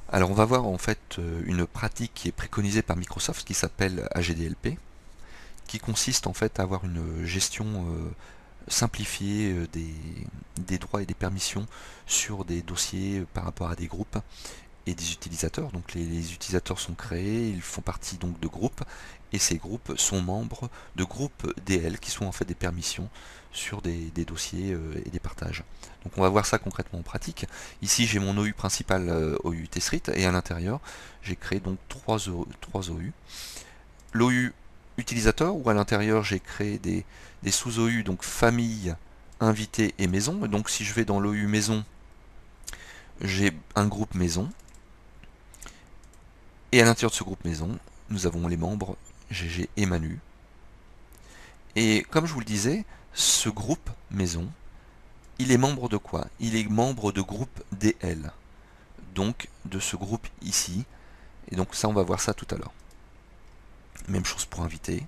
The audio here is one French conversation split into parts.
Alors on va voir en fait une pratique qui est préconisée par Microsoft qui s'appelle AGDLP, qui consiste en fait à avoir une gestion simplifiée des droits et des permissions sur des dossiers par rapport à des groupes et des utilisateurs. Donc les utilisateurs sont créés, ils font partie donc de groupes, et ces groupes sont membres de groupes DL qui sont en fait des permissions sur des dossiers et des partages. Donc on va voir ça concrètement en pratique. Ici j'ai mon OU principal OU Testrit, et à l'intérieur j'ai créé donc trois OU. L'OU utilisateur, où à l'intérieur j'ai créé des sous-OU, donc famille, invité et maison. Et donc si je vais dans l'OU maison, j'ai un groupe maison. Et à l'intérieur de ce groupe maison, nous avons les membres GG et Manu. Et comme je vous le disais, ce groupe maison, il est membre de quoi? Il est membre de groupe DL. Donc de ce groupe ici. Et donc ça, on va voir ça tout à l'heure. Même chose pour invité.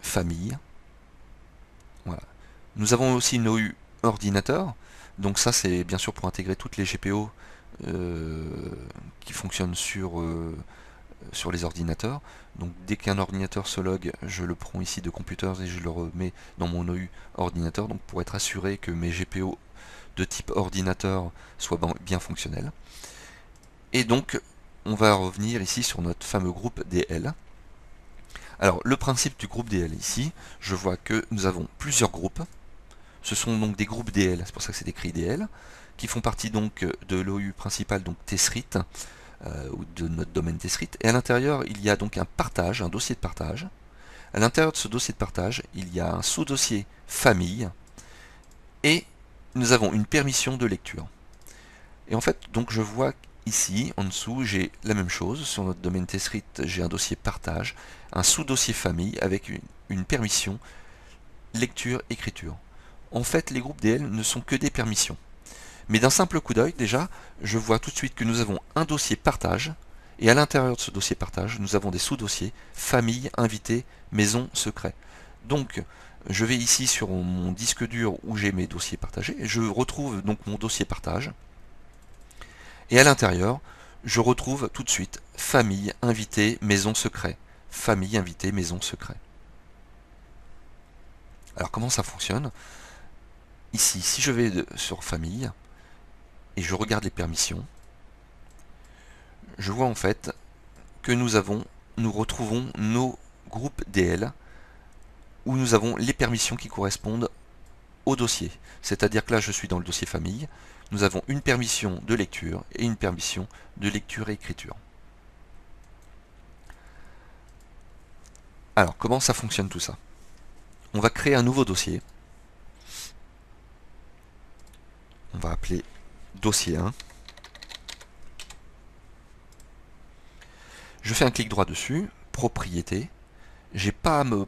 Famille. Voilà. Nous avons aussi une OU ordinateur. Donc ça, c'est bien sûr pour intégrer toutes les GPO qui fonctionnent sur les ordinateurs. Donc dès qu'un ordinateur se log, je le prends ici de computers et je le remets dans mon OU ordinateur, donc pour être assuré que mes GPO de type ordinateur soient bien fonctionnels. Et donc on va revenir ici sur notre fameux groupe DL. Alors le principe du groupe DL ici, je vois que nous avons plusieurs groupes. Ce sont donc des groupes DL, c'est pour ça que c'est écrit DL, qui font partie donc de l'OU principal, donc Testrit, ou de notre domaine Testrit. Et à l'intérieur, il y a donc un partage, un dossier de partage. À l'intérieur de ce dossier de partage, il y a un sous-dossier famille, et nous avons une permission de lecture. Et en fait, donc je vois ici, en dessous, j'ai la même chose. Sur notre domaine Testrit, j'ai un dossier partage, un sous-dossier famille avec une permission lecture-écriture. En fait, les groupes DL ne sont que des permissions. Mais d'un simple coup d'œil, déjà, je vois tout de suite que nous avons un dossier partage, et à l'intérieur de ce dossier partage, nous avons des sous-dossiers famille, invité, maison, secret. Donc, je vais ici sur mon disque dur où j'ai mes dossiers partagés, et je retrouve donc mon dossier partage, et à l'intérieur, je retrouve tout de suite famille, invité, maison, secret. Famille, invité, maison, secret. Alors comment ça fonctionne? Ici, si je vais sur famille, et je regarde les permissions, je vois en fait que nous retrouvons nos groupes DL où nous avons les permissions qui correspondent au dossier. C'est-à-dire que là, je suis dans le dossier famille, nous avons une permission de lecture et une permission de lecture et écriture. Alors, comment ça fonctionne tout ça? On va créer un nouveau dossier. On va appeler dossier 1. Je fais un clic droit dessus, propriété. J'ai pas à me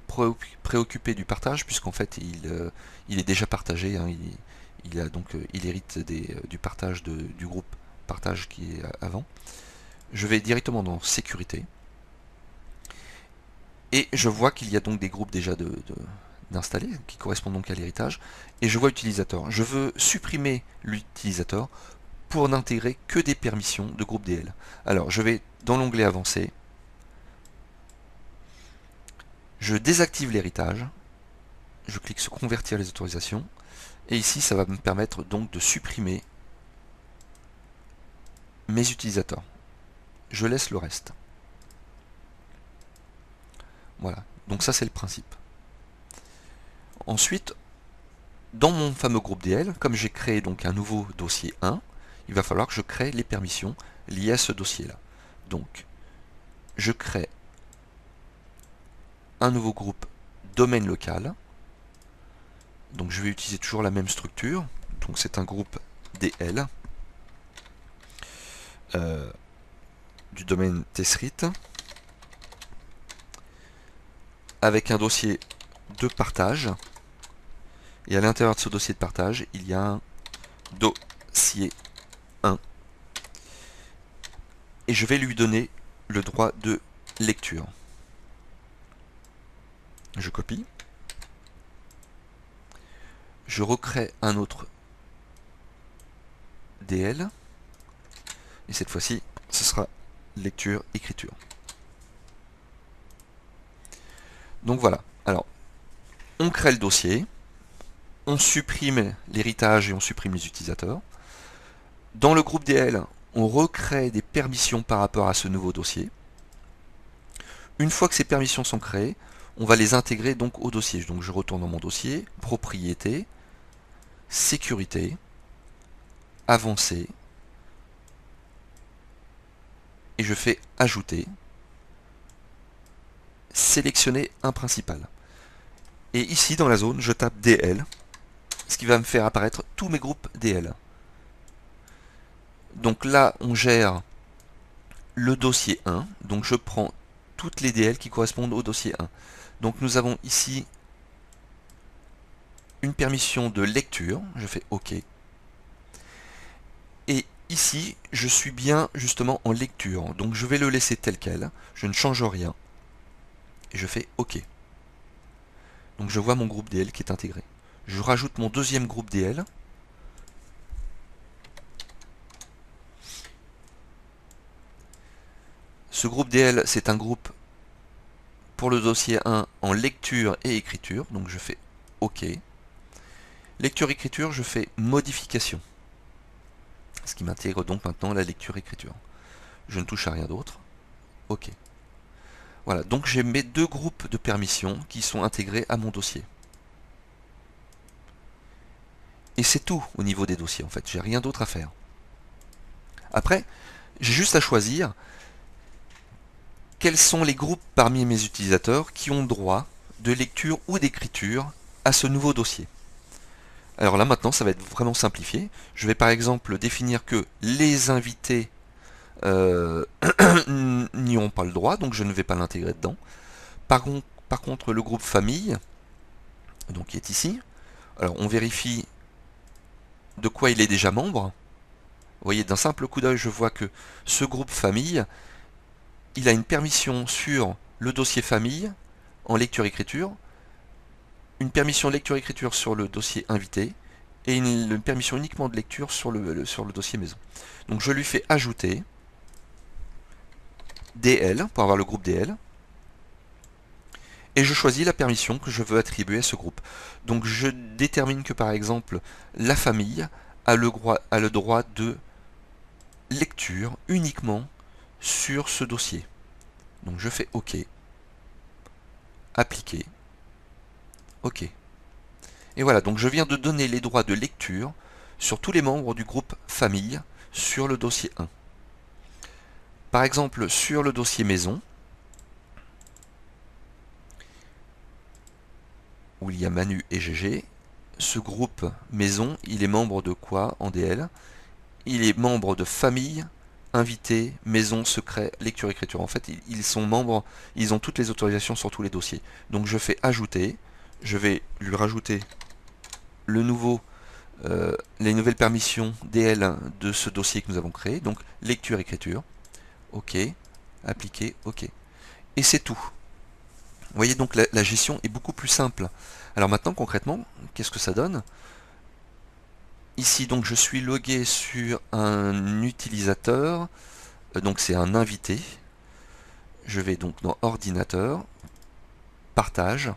préoccuper du partage puisqu'en fait il est déjà partagé, hein, il hérite du partage du groupe partage qui est avant. Je vais directement dans sécurité et je vois qu'il y a donc des groupes déjà d'installés qui correspondent donc à l'héritage, et je vois utilisateur. Je veux supprimer l'utilisateur pour n'intégrer que des permissions de groupe DL. Alors je vais dans l'onglet avancé, je désactive l'héritage, je clique sur convertir les autorisations, et ici ça va me permettre donc de supprimer mes utilisateurs. Je laisse le reste. Voilà, donc ça c'est le principe. Ensuite, dans mon fameux groupe DL, comme j'ai créé donc un nouveau dossier 1, il va falloir que je crée les permissions liées à ce dossier-là. Donc, je crée un nouveau groupe domaine local. Donc je vais utiliser toujours la même structure. Donc c'est un groupe DL du domaine Testrit avec un dossier de partage. Et à l'intérieur de ce dossier de partage, il y a un dossier 1. Et je vais lui donner le droit de lecture. Je copie. Je recrée un autre DL. Et cette fois-ci, ce sera lecture, écriture. Donc voilà. Alors, on crée le dossier, on supprime l'héritage et on supprime les utilisateurs. Dans le groupe DL, on recrée des permissions par rapport à ce nouveau dossier. Une fois que ces permissions sont créées, on va les intégrer donc au dossier. Donc je retourne dans mon dossier, propriété, sécurité, avancé, et je fais ajouter, sélectionner un principal. Et ici dans la zone, je tape DL, ce qui va me faire apparaître tous mes groupes DL. Donc là, on gère le dossier 1, donc je prends toutes les DL qui correspondent au dossier 1. Donc nous avons ici une permission de lecture, je fais OK. Et ici, je suis bien justement en lecture, donc je vais le laisser tel quel, je ne change rien. Et je fais OK. Donc je vois mon groupe DL qui est intégré. Je rajoute mon deuxième groupe DL. Ce groupe DL, c'est un groupe pour le dossier 1 en lecture et écriture, donc je fais OK. Lecture-écriture, je fais modification. Ce qui m'intègre donc maintenant la lecture-écriture. Je ne touche à rien d'autre. OK. Voilà, donc j'ai mes deux groupes de permissions qui sont intégrés à mon dossier. Et c'est tout au niveau des dossiers en fait, j'ai rien d'autre à faire. Après, j'ai juste à choisir quels sont les groupes parmi mes utilisateurs qui ont droit de lecture ou d'écriture à ce nouveau dossier. Alors là maintenant ça va être vraiment simplifié. Je vais par exemple définir que les invités n'y ont pas le droit, donc je ne vais pas l'intégrer dedans. Par contre le groupe famille, donc qui est ici, alors on vérifie de quoi il est déjà membre. Vous voyez, d'un simple coup d'œil, je vois que ce groupe famille, il a une permission sur le dossier famille en lecture-écriture, une permission lecture-écriture sur le dossier invité, et une permission uniquement de lecture sur le dossier maison. Donc je lui fais ajouter DL, pour avoir le groupe DL, et je choisis la permission que je veux attribuer à ce groupe. Donc je détermine que par exemple, la famille a le droit de lecture uniquement sur ce dossier. Donc je fais OK, appliquer, OK. Et voilà, donc je viens de donner les droits de lecture sur tous les membres du groupe famille sur le dossier 1. Par exemple, sur le dossier maison, où il y a Manu et GG, ce groupe maison, il est membre de quoi en DL? Il est membre de famille, invité, maison, secret, lecture, écriture. En fait, ils sont membres, ils ont toutes les autorisations sur tous les dossiers. Donc je fais ajouter, je vais lui rajouter le nouveau, les nouvelles permissions DL de ce dossier que nous avons créé. Donc lecture, écriture, OK, appliquer, OK. Et c'est tout. Vous voyez, donc la gestion est beaucoup plus simple. Alors maintenant, concrètement, qu'est-ce que ça donne? Ici, donc, je suis logué sur un utilisateur, donc c'est un invité. Je vais donc dans ordinateur, partage,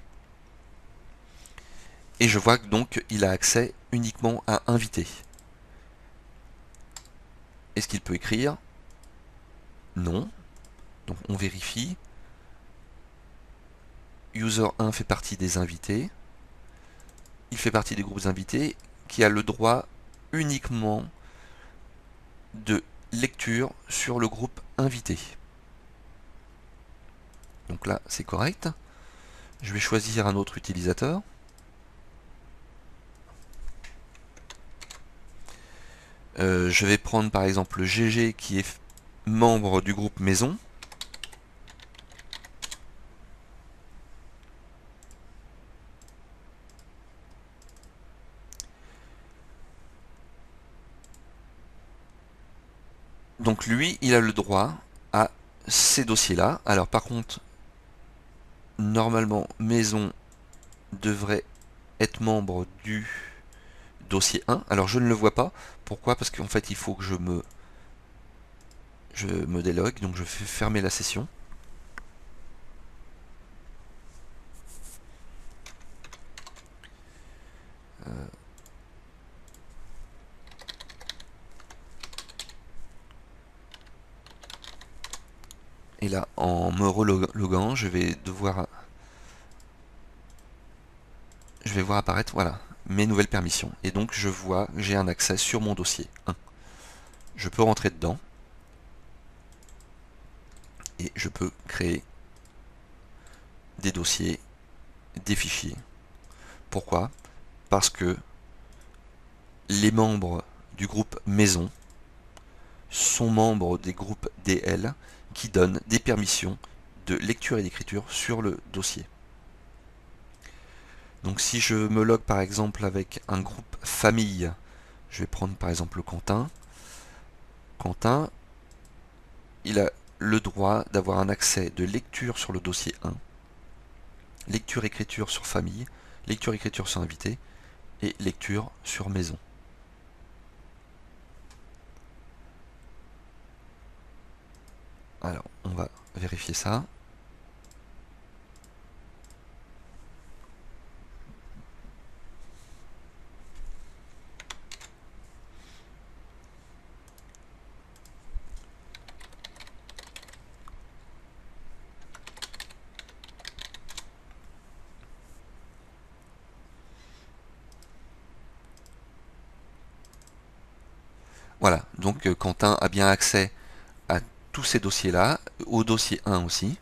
et je vois que donc il a accès uniquement à invité. Est-ce qu'il peut écrire? Non. Donc on vérifie. User 1 fait partie des invités. Il fait partie des groupes invités qui a le droit uniquement de lecture sur le groupe invité. Donc là, c'est correct. Je vais choisir un autre utilisateur. Je vais prendre par exemple GG qui est membre du groupe maison. Donc lui, il a le droit à ces dossiers-là. Alors par contre, normalement, maison devrait être membre du dossier 1. Alors je ne le vois pas. Pourquoi? Parce qu'en fait, il faut que je me je me délogue, donc je fais fermer la session. Et là, en me reloguant, je vais voir apparaître, voilà, mes nouvelles permissions. Et donc je vois que j'ai un accès sur mon dossier 1. Je peux rentrer dedans et je peux créer des dossiers, des fichiers. Pourquoi? Parce que les membres du groupe maison sont membres des groupes DL qui donnent des permissions de lecture et d'écriture sur le dossier. Donc si je me log par exemple avec un groupe famille, je vais prendre par exemple Quentin. Quentin, il a le droit d'avoir un accès de lecture sur le dossier 1, lecture-écriture sur famille, lecture-écriture sur invité et lecture sur maison. Alors, on va vérifier ça. Voilà, donc Quentin a bien accès à tous ces dossiers-là, au dossier 1 aussi.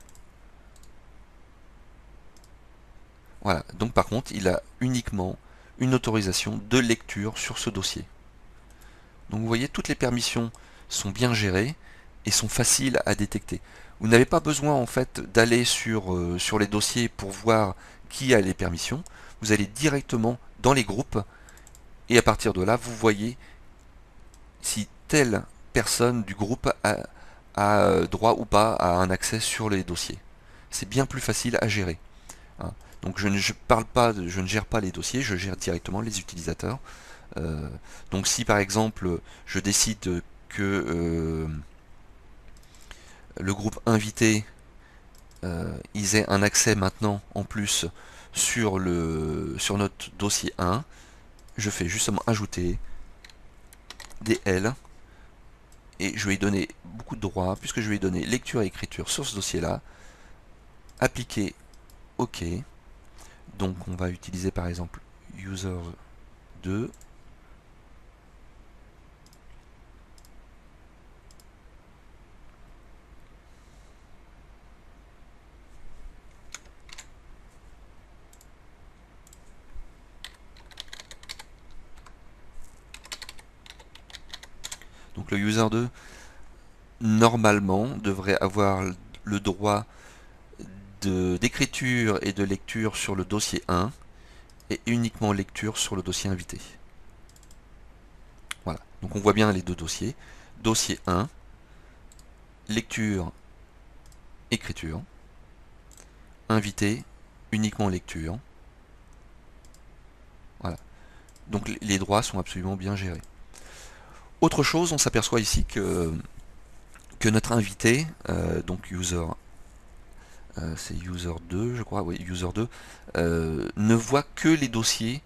Voilà, donc par contre, il a uniquement une autorisation de lecture sur ce dossier. Donc vous voyez, toutes les permissions sont bien gérées et sont faciles à détecter. Vous n'avez pas besoin en fait d'aller sur les dossiers pour voir qui a les permissions. Vous allez directement dans les groupes et à partir de là, vous voyez si telle personne du groupe a droit ou pas à un accès sur les dossiers. C'est bien plus facile à gérer. Hein. Donc je ne gère pas les dossiers, je gère directement les utilisateurs. Donc si par exemple je décide que le groupe invité ils aient un accès maintenant en plus sur notre dossier 1, je fais justement ajouter DL et je vais lui donner beaucoup de droits puisque je vais lui donner lecture et écriture sur ce dossier là, appliquer OK. Donc on va utiliser par exemple user 2. Donc le user 2 normalement devrait avoir le droit d'écriture et de lecture sur le dossier 1 et uniquement lecture sur le dossier invité. Voilà, donc on voit bien les deux dossiers. Dossier 1, lecture, écriture. Invité, uniquement lecture. Voilà, donc les droits sont absolument bien gérés. Autre chose, on s'aperçoit ici que notre invité, donc user, c'est user 2 je crois, oui, user 2, ne voit que les dossiers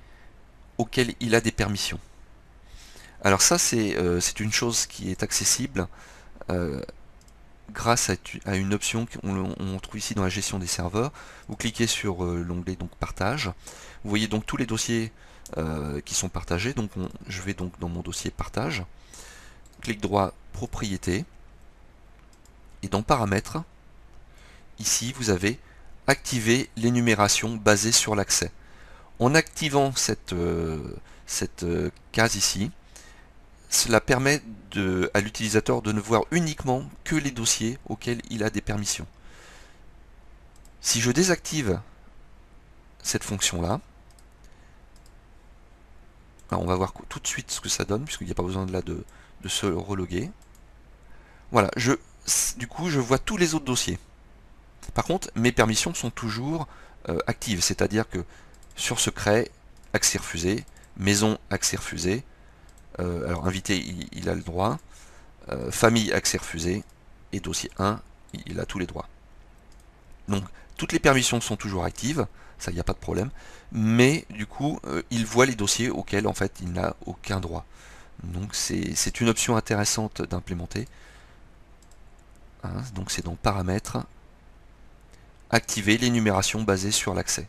auxquels il a des permissions. Alors ça c'est une chose qui est accessible grâce à une option qu'on trouve ici dans la gestion des serveurs. Vous cliquez sur l'onglet donc partage. Vous voyez donc tous les dossiers qui sont partagés. Donc je vais donc dans mon dossier partage. Clic droit propriété. Et dans paramètres, ici vous avez activé l'énumération basée sur l'accès. En activant cette case ici, cela permet à l'utilisateur de ne voir uniquement que les dossiers auxquels il a des permissions. Si je désactive cette fonction-là, on va voir tout de suite ce que ça donne, puisqu'il n'y a pas besoin de se reloguer. Voilà, du coup, je vois tous les autres dossiers. Par contre, mes permissions sont toujours actives, c'est-à-dire que sur secret, accès refusé, maison, accès refusé, alors invité, il a le droit, famille, accès refusé, et dossier 1, il a tous les droits. Donc toutes les permissions sont toujours actives, ça il n'y a pas de problème, mais du coup il voit les dossiers auxquels en fait il n'a aucun droit. Donc c'est une option intéressante d'implémenter. Hein, donc c'est dans paramètres, activer l'énumération basée sur l'accès.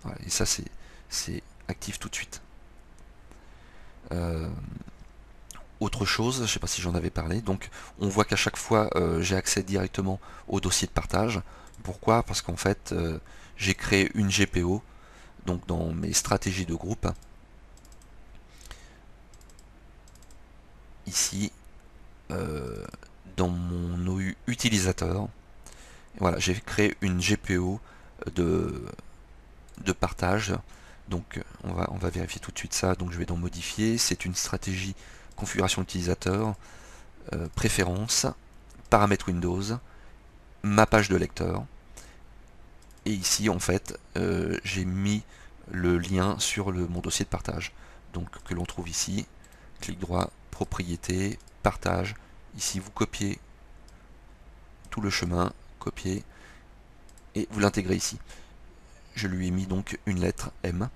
Voilà, et ça c'est actif tout de suite. Autre chose, je ne sais pas si j'en avais parlé, donc on voit qu'à chaque fois j'ai accès directement au dossier de partage. Pourquoi? Parce qu'en fait j'ai créé une GPO, donc dans mes stratégies de groupe, ici dans mon OU utilisateur, voilà, j'ai créé une GPO de partage. Donc on va vérifier tout de suite ça. Donc je vais dans modifier, c'est une stratégie configuration utilisateur, préférences, paramètres Windows, ma page de lecteur. Et ici en fait j'ai mis le lien sur mon dossier de partage. Donc que l'on trouve ici, clic droit, propriété, partage. Ici vous copiez tout le chemin, copier, et vous l'intégrez ici. Je lui ai mis donc une lettre M,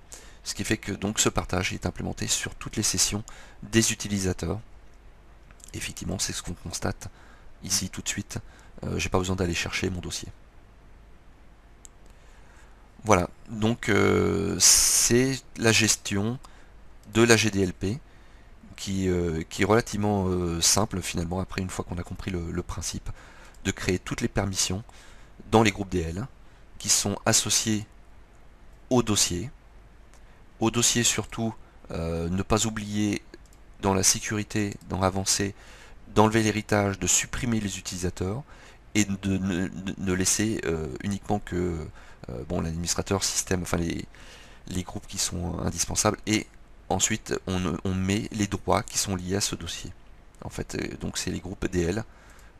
ce qui fait que donc ce partage est implémenté sur toutes les sessions des utilisateurs. Effectivement, c'est ce qu'on constate ici tout de suite. J'ai pas besoin d'aller chercher mon dossier. Voilà, donc c'est la gestion de la GDLP qui est relativement simple finalement, après une fois qu'on a compris le principe de créer toutes les permissions dans les groupes DL qui sont associés au dossier. Au dossier surtout, ne pas oublier dans la sécurité, dans l'avancée, d'enlever l'héritage, de supprimer les utilisateurs et de ne laisser uniquement que bon, l'administrateur, système, enfin les groupes qui sont indispensables, et ensuite on met les droits qui sont liés à ce dossier. En fait, donc c'est les groupes DL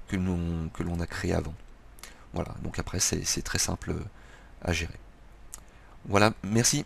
que l'on a créés avant. Voilà, donc après c'est très simple à gérer. Voilà, merci.